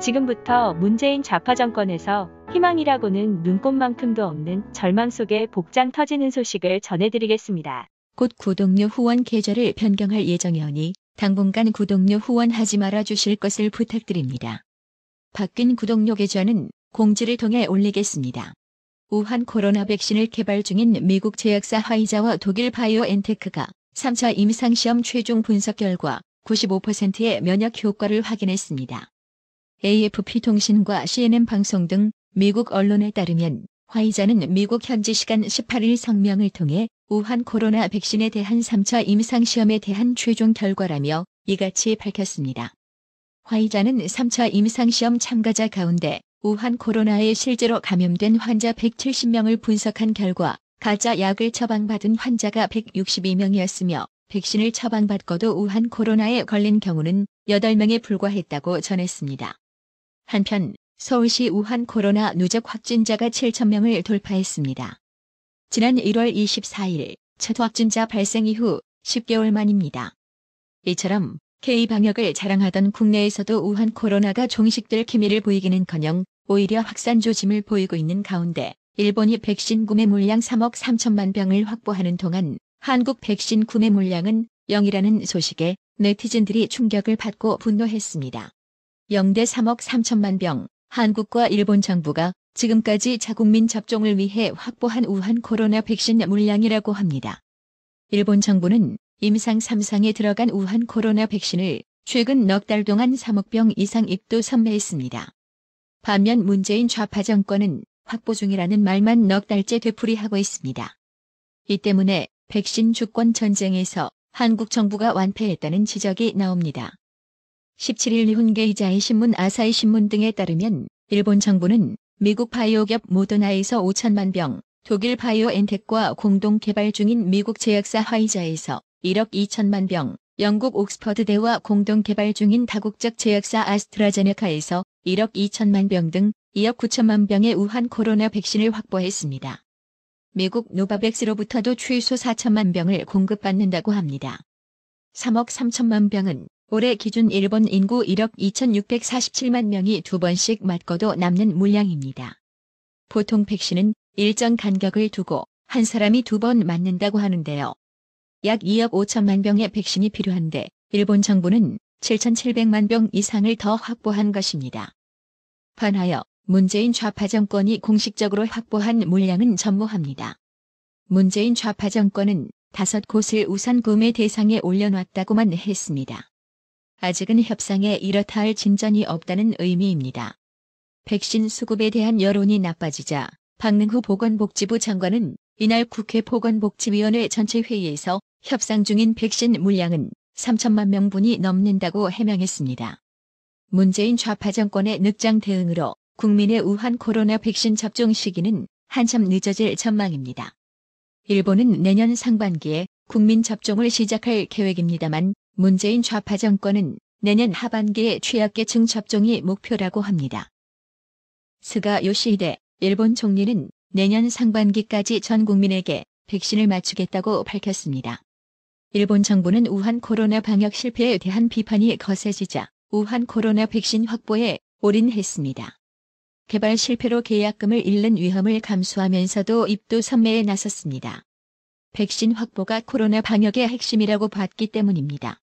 지금부터 문재인 좌파 정권에서 희망이라고는 눈꼽만큼도 없는 절망 속에 복장 터지는 소식을 전해드리겠습니다. 곧 구독료 후원 계좌를 변경할 예정이오니 당분간 구독료 후원하지 말아 주실 것을 부탁드립니다. 바뀐 구독료 계좌는 공지를 통해 올리겠습니다. 우한 코로나 백신을 개발 중인 미국 제약사 화이자와 독일 바이오엔테크가 3차 임상시험 최종 분석 결과 95%의 면역 효과를 확인했습니다. AFP 통신과 CNN 방송 등 미국 언론에 따르면 화이자는 미국 현지 시간 18일 성명을 통해 우한 코로나 백신에 대한 3차 임상시험에 대한 최종 결과라며 이같이 밝혔습니다. 화이자는 3차 임상시험 참가자 가운데 우한 코로나에 실제로 감염된 환자 170명을 분석한 결과 가짜 약을 처방받은 환자가 162명이었으며 백신을 처방받고도 우한 코로나에 걸린 경우는 8명에 불과했다고 전했습니다. 한편 서울시 우한 코로나 누적 확진자가 7,000명을 돌파했습니다. 지난 1월 24일 첫 확진자 발생 이후 10개월 만입니다. 이처럼 K방역을 자랑하던 국내에서도 우한 코로나가 종식될 기미를 보이기는커녕 오히려 확산 조짐을 보이고 있는 가운데 일본이 백신 구매 물량 3억 3천만 병을 확보하는 동안 한국 백신 구매 물량은 0이라는 소식에 네티즌들이 충격을 받고 분노했습니다. 0대 3억 3천만 병, 한국과 일본 정부가 지금까지 자국민 접종을 위해 확보한 우한 코로나 백신 물량이라고 합니다. 일본 정부는 임상 3상에 들어간 우한 코로나 백신을 최근 넉 달 동안 3억 병 이상 입도 선매했습니다. 반면 문재인 좌파 정권은 확보 중이라는 말만 넉 달째 되풀이하고 있습니다. 이 때문에 백신 주권 전쟁에서 한국 정부가 완패했다는 지적이 나옵니다. 17일 일본계이자이 신문 아사히 신문 등에 따르면 일본 정부는 미국 바이오기업 모더나에서 5천만 병, 독일 바이오엔텍과 공동 개발 중인 미국 제약사 화이자에서 1억 2천만 병, 영국 옥스퍼드대와 공동 개발 중인 다국적 제약사 아스트라제네카에서 1억 2천만 병 등 2억 9천만 병의 우한 코로나 백신을 확보했습니다. 미국 노바백스로부터도 최소 4천만 병을 공급받는다고 합니다. 3억 3천만 병은 올해 기준 일본 인구 1억 2,647만 명이 2번씩 맞고도 남는 물량입니다. 보통 백신은 일정 간격을 두고 한 사람이 2번 맞는다고 하는데요. 약 2억 5천만 병의 백신이 필요한데 일본 정부는 7,700만 병 이상을 더 확보한 것입니다. 반하여 문재인 좌파 정권이 공식적으로 확보한 물량은 전무합니다. 문재인 좌파 정권은 5곳을 우선 구매 대상에 올려놨다고만 했습니다. 아직은 협상에 이렇다 할 진전이 없다는 의미입니다. 백신 수급에 대한 여론이 나빠지자 박능후 보건복지부 장관은 이날 국회 보건복지위원회 전체 회의에서 협상 중인 백신 물량은 3천만 명분이 넘는다고 해명했습니다. 문재인 좌파 정권의 늑장 대응으로 국민의 우한 코로나 백신 접종 시기는 한참 늦어질 전망입니다. 일본은 내년 상반기에 국민 접종을 시작할 계획입니다만 문재인 좌파 정권은 내년 하반기에 취약계층 접종이 목표라고 합니다. 스가 요시히데 일본 총리는 내년 상반기까지 전 국민에게 백신을 맞추겠다고 밝혔습니다. 일본 정부는 우한 코로나 방역 실패에 대한 비판이 거세지자 우한 코로나 백신 확보에 올인했습니다. 개발 실패로 계약금을 잃는 위험을 감수하면서도 입도 선매에 나섰습니다. 백신 확보가 코로나 방역의 핵심이라고 봤기 때문입니다.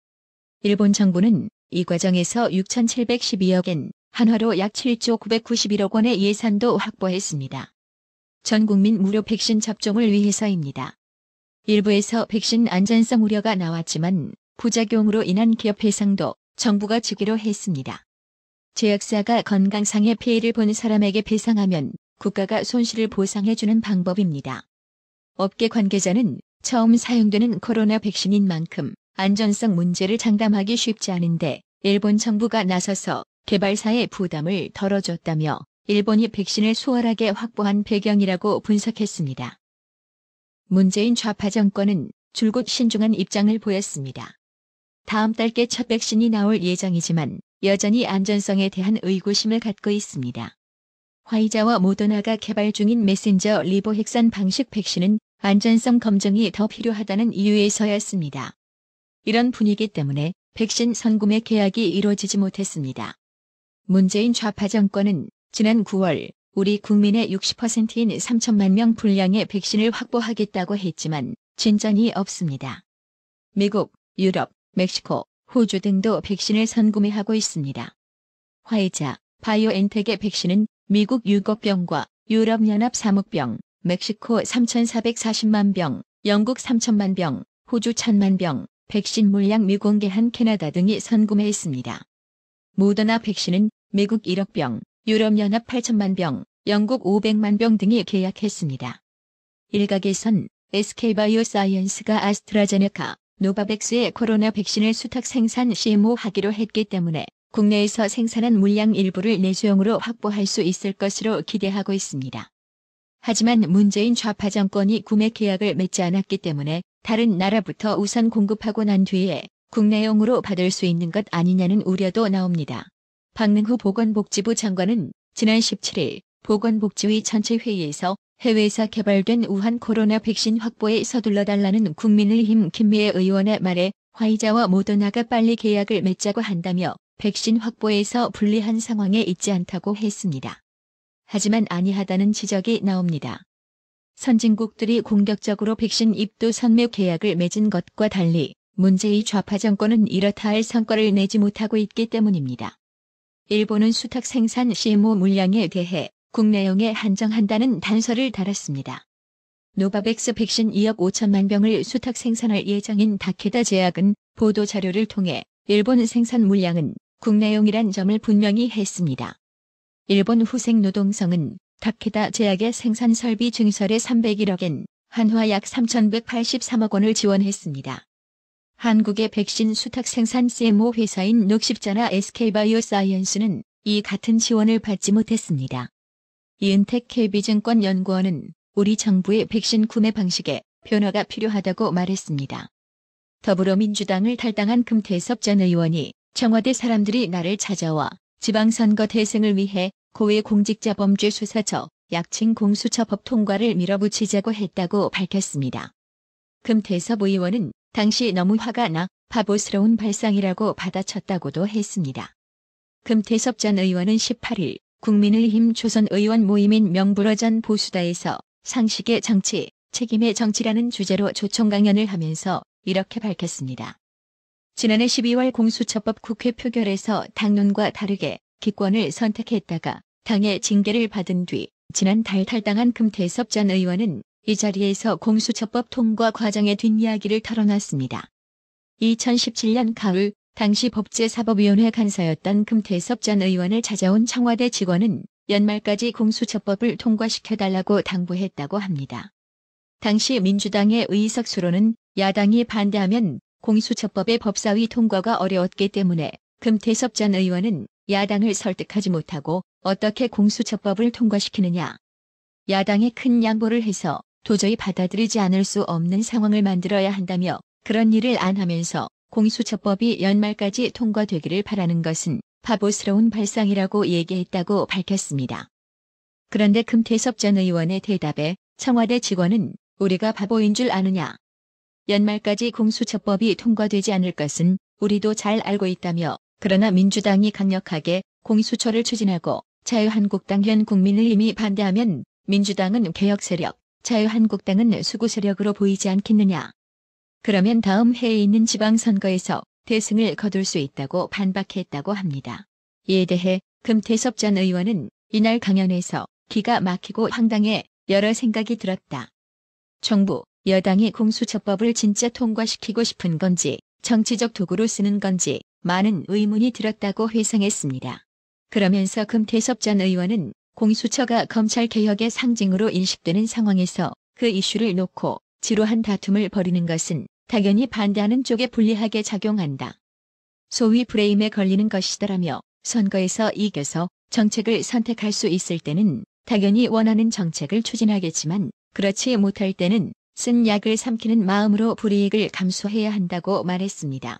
일본 정부는 이 과정에서 6,712억엔, 한화로 약 7조 991억 원의 예산도 확보했습니다. 전 국민 무료 백신 접종을 위해서입니다. 일부에서 백신 안전성 우려가 나왔지만 부작용으로 인한 기업 배상도 정부가 지기로 했습니다. 제약사가 건강상의 피해를 본 사람에게 배상하면 국가가 손실을 보상해주는 방법입니다. 업계 관계자는 처음 사용되는 코로나 백신인 만큼 안전성 문제를 장담하기 쉽지 않은데 일본 정부가 나서서 개발사의 부담을 덜어줬다며 일본이 백신을 수월하게 확보한 배경이라고 분석했습니다. 문재인 좌파 정권은 줄곧 신중한 입장을 보였습니다. 다음 달께 첫 백신이 나올 예정이지만 여전히 안전성에 대한 의구심을 갖고 있습니다. 화이자와 모더나가 개발 중인 메신저 리보핵산 방식 백신은 안전성 검증이 더 필요하다는 이유에서였습니다. 이런 분위기 때문에 백신 선구매 계약이 이루어지지 못했습니다. 문재인 좌파 정권은 지난 9월 우리 국민의 60%인 3천만 명 분량의 백신을 확보하겠다고 했지만 진전이 없습니다. 미국, 유럽, 멕시코, 호주 등도 백신을 선구매하고 있습니다. 화이자, 바이오엔텍의 백신은 미국 6억 병과 유럽연합 3억 병, 멕시코 3,440만 병, 영국 3천만 병, 호주 1,000만 병, 백신 물량 미공개한 캐나다 등이 선구매했습니다. 모더나 백신은 미국 1억 병, 유럽연합 8천만 병, 영국 500만 병 등이 계약했습니다. 일각에선 SK바이오사이언스가 아스트라제네카, 노바백스의 코로나 백신을 수탁 생산 CMO하기로 했기 때문에 국내에서 생산한 물량 일부를 내수용으로 확보할 수 있을 것으로 기대하고 있습니다. 하지만 문재인 좌파 정권이 구매 계약을 맺지 않았기 때문에 다른 나라부터 우선 공급하고 난 뒤에 국내용으로 받을 수 있는 것 아니냐는 우려도 나옵니다. 박능후 보건복지부 장관은 지난 17일 보건복지위 전체 회의에서 해외에서 개발된 우한 코로나 백신 확보에 서둘러달라는 국민의힘 김미애 의원의 말에 화이자와 모더나가 빨리 계약을 맺자고 한다며 백신 확보에서 불리한 상황에 있지 않다고 했습니다. 하지만 아니하다는 지적이 나옵니다. 선진국들이 공격적으로 백신 입도 선매 계약을 맺은 것과 달리 문재인 좌파 정권은 이렇다 할 성과를 내지 못하고 있기 때문입니다. 일본은 수탁 생산 CMO 물량에 대해 국내용에 한정한다는 단서를 달았습니다. 노바백스 백신 2억 5천만 병을 수탁 생산할 예정인 다케다 제약은 보도자료를 통해 일본 생산 물량은 국내용이란 점을 분명히 했습니다. 일본 후생노동성은 다케다 제약의 생산 설비 증설에 301억엔, 한화 약 3,183억 원을 지원했습니다. 한국의 백신 수탁 생산 CMO 회사인 녹십자나 SK바이오사이언스는 이 같은 지원을 받지 못했습니다. 이은택 KB증권 연구원은 우리 정부의 백신 구매 방식에 변화가 필요하다고 말했습니다. 더불어민주당을 탈당한 금태섭 전 의원이 청와대 사람들이 나를 찾아와 지방선거 대승을 위해 고위공직자범죄수사처 약칭 공수처법 통과를 밀어붙이자고 했다고 밝혔습니다. 금태섭 의원은 당시 너무 화가 나 바보스러운 발상이라고 받아쳤다고도 했습니다. 금태섭 전 의원은 18일 국민의힘 조선 의원 모임인 명불허 전 보수다에서 상식의 정치, 책임의 정치라는 주제로 조총 강연을 하면서 이렇게 밝혔습니다. 지난해 12월 공수처법 국회 표결에서 당론과 다르게 기권을 선택했다가 당의 징계를 받은 뒤 지난달 탈당한 금태섭 전 의원은 이 자리에서 공수처법 통과 과정의 뒷이야기를 털어놨습니다. 2017년 가을 당시 법제사법위원회 간사였던 금태섭 전 의원을 찾아온 청와대 직원은 연말까지 공수처법을 통과시켜달라고 당부했다고 합니다. 당시 민주당의 의석수로는 야당이 반대하면 공수처법의 법사위 통과가 어려웠기 때문에 금태섭 전 의원은 야당을 설득하지 못하고 어떻게 공수처법을 통과시키느냐. 야당에 큰 양보를 해서 도저히 받아들이지 않을 수 없는 상황을 만들어야 한다며 그런 일을 안 하면서 공수처법이 연말까지 통과되기를 바라는 것은 바보스러운 발상이라고 얘기했다고 밝혔습니다. 그런데 금태섭 전 의원의 대답에 청와대 직원은 우리가 바보인 줄 아느냐. 연말까지 공수처법이 통과되지 않을 것은 우리도 잘 알고 있다며 그러나 민주당이 강력하게 공수처를 추진하고 자유한국당 현 국민의힘이 반대하면 민주당은 개혁세력, 자유한국당은 수구세력으로 보이지 않겠느냐. 그러면 다음 해에 있는 지방선거에서 대승을 거둘 수 있다고 반박했다고 합니다. 이에 대해 금태섭 전 의원은 이날 강연에서 기가 막히고 황당해 여러 생각이 들었다. 정부, 여당이 공수처법을 진짜 통과시키고 싶은 건지 정치적 도구로 쓰는 건지 많은 의문이 들었다고 회상했습니다. 그러면서 금태섭 전 의원은 공수처가 검찰개혁의 상징으로 인식되는 상황에서 그 이슈를 놓고 지루한 다툼을 벌이는 것은 당연히 반대하는 쪽에 불리하게 작용한다. 소위 프레임에 걸리는 것이더라며 선거에서 이겨서 정책을 선택할 수 있을 때는 당연히 원하는 정책을 추진하겠지만 그렇지 못할 때는 쓴 약을 삼키는 마음으로 불이익을 감수해야 한다고 말했습니다.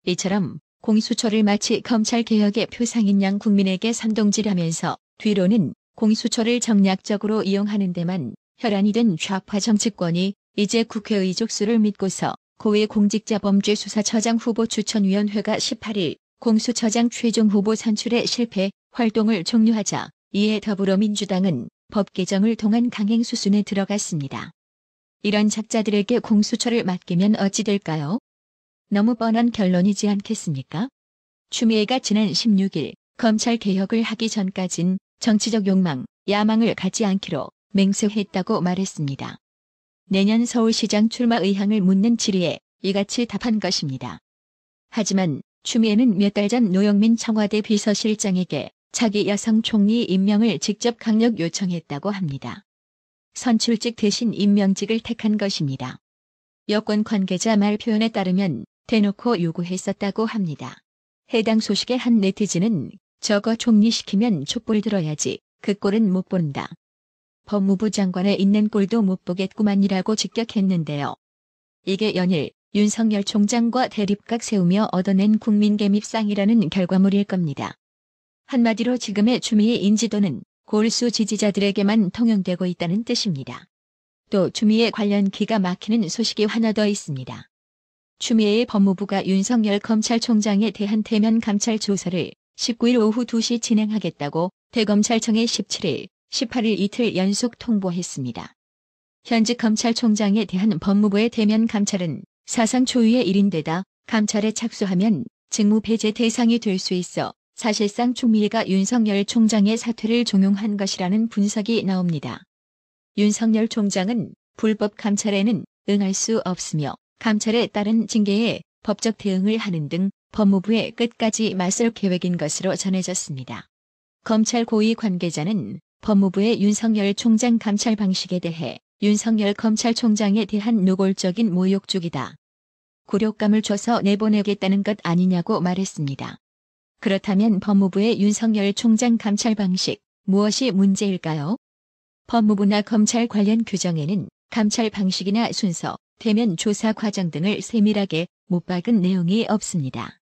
이처럼 공수처를 마치 검찰개혁의 표상인 양 국민에게 선동질하면서 뒤로는 공수처를 정략적으로 이용하는 데만 혈안이 된 좌파 정치권이 이제 국회의 족수를 믿고서 고위공직자범죄수사처장 후보 추천위원회가 18일 공수처장 최종 후보 선출에 실패, 활동을 종료하자 이에 더불어민주당은 법 개정을 통한 강행 수순에 들어갔습니다. 이런 작자들에게 공수처를 맡기면 어찌 될까요? 너무 뻔한 결론이지 않겠습니까? 추미애가 지난 16일 검찰 개혁을 하기 전까진 정치적 욕망, 야망을 갖지 않기로 맹세했다고 말했습니다. 내년 서울시장 출마 의향을 묻는 질의에 이같이 답한 것입니다. 하지만 추미애는 몇 달 전 노영민 청와대 비서실장에게 차기 여성 총리 임명을 직접 강력 요청했다고 합니다. 선출직 대신 임명직을 택한 것입니다. 여권 관계자 말 표현에 따르면 대놓고 요구했었다고 합니다. 해당 소식에 한 네티즌은 저거 총리시키면 촛불 들어야지 그 꼴은 못 본다. 법무부 장관에 있는 꼴도 못 보겠구만이라고 직격했는데요. 이게 연일 윤석열 총장과 대립각 세우며 얻어낸 국민 개밉상이라는 결과물일 겁니다. 한마디로 지금의 추미애 인지도는 골수 지지자들에게만 통용되고 있다는 뜻입니다. 또 추미애 관련 기가 막히는 소식이 하나 더 있습니다. 추미애의 법무부가 윤석열 검찰총장에 대한 대면 감찰 조사를 19일 오후 2시 진행하겠다고 대검찰청에 17일, 18일 이틀 연속 통보했습니다. 현직 검찰총장에 대한 법무부의 대면 감찰은 사상 초유의 일인데다 감찰에 착수하면 직무 폐지 대상이 될 수 있어 사실상 추미애가 윤석열 총장의 사퇴를 종용한 것이라는 분석이 나옵니다. 윤석열 총장은 불법 감찰에는 응할 수 없으며 감찰에 따른 징계에 법적 대응을 하는 등 법무부에 끝까지 맞설 계획인 것으로 전해졌습니다. 검찰 고위 관계자는 법무부의 윤석열 총장 감찰 방식에 대해 윤석열 검찰총장에 대한 노골적인 모욕적이다. 굴욕감을 줘서 내보내겠다는 것 아니냐고 말했습니다. 그렇다면 법무부의 윤석열 총장 감찰 방식, 무엇이 문제일까요? 법무부나 검찰 관련 규정에는 감찰 방식이나 순서, 대면 조사 과정 등을 세밀하게 못 박은 내용이 없습니다.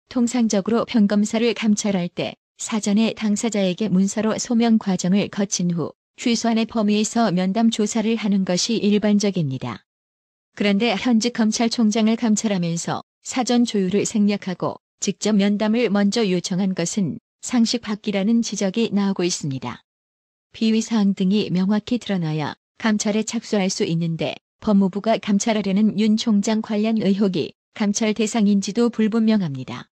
통상적으로 평검사를 감찰할 때 사전에 당사자에게 문서로 소명 과정을 거친 후 최소한의 범위에서 면담 조사를 하는 것이 일반적입니다. 그런데 현직 검찰총장을 감찰하면서 사전 조율을 생략하고 직접 면담을 먼저 요청한 것은 상식 밖이라는 지적이 나오고 있습니다. 비위사항 등이 명확히 드러나야 감찰에 착수할 수 있는데 법무부가 감찰하려는 윤 총장 관련 의혹이 감찰 대상인지도 불분명합니다.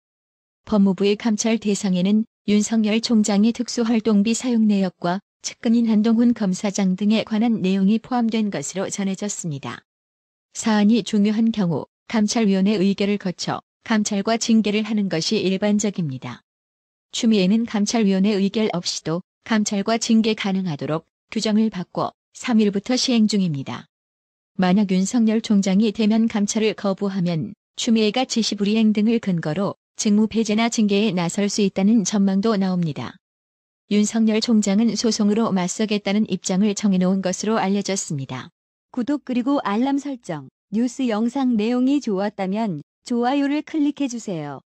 법무부의 감찰 대상에는 윤석열 총장의 특수활동비 사용 내역과 측근인 한동훈 검사장 등에 관한 내용이 포함된 것으로 전해졌습니다. 사안이 중요한 경우 감찰위원회 의결을 거쳐 감찰과 징계를 하는 것이 일반적입니다. 추미애는 감찰위원회 의결 없이도 감찰과 징계 가능하도록 규정을 바꿔 3일부터 시행 중입니다. 만약 윤석열 총장이 대면 감찰을 거부하면 추미애가 지시불이행 등을 근거로 직무 폐지나 징계에 나설 수 있다는 전망도 나옵니다. 윤석열 총장은 소송으로 맞서겠다는 입장을 정해놓은 것으로 알려졌습니다. 구독 그리고 알람 설정, 뉴스 영상 내용이 좋았다면 좋아요를 클릭해주세요.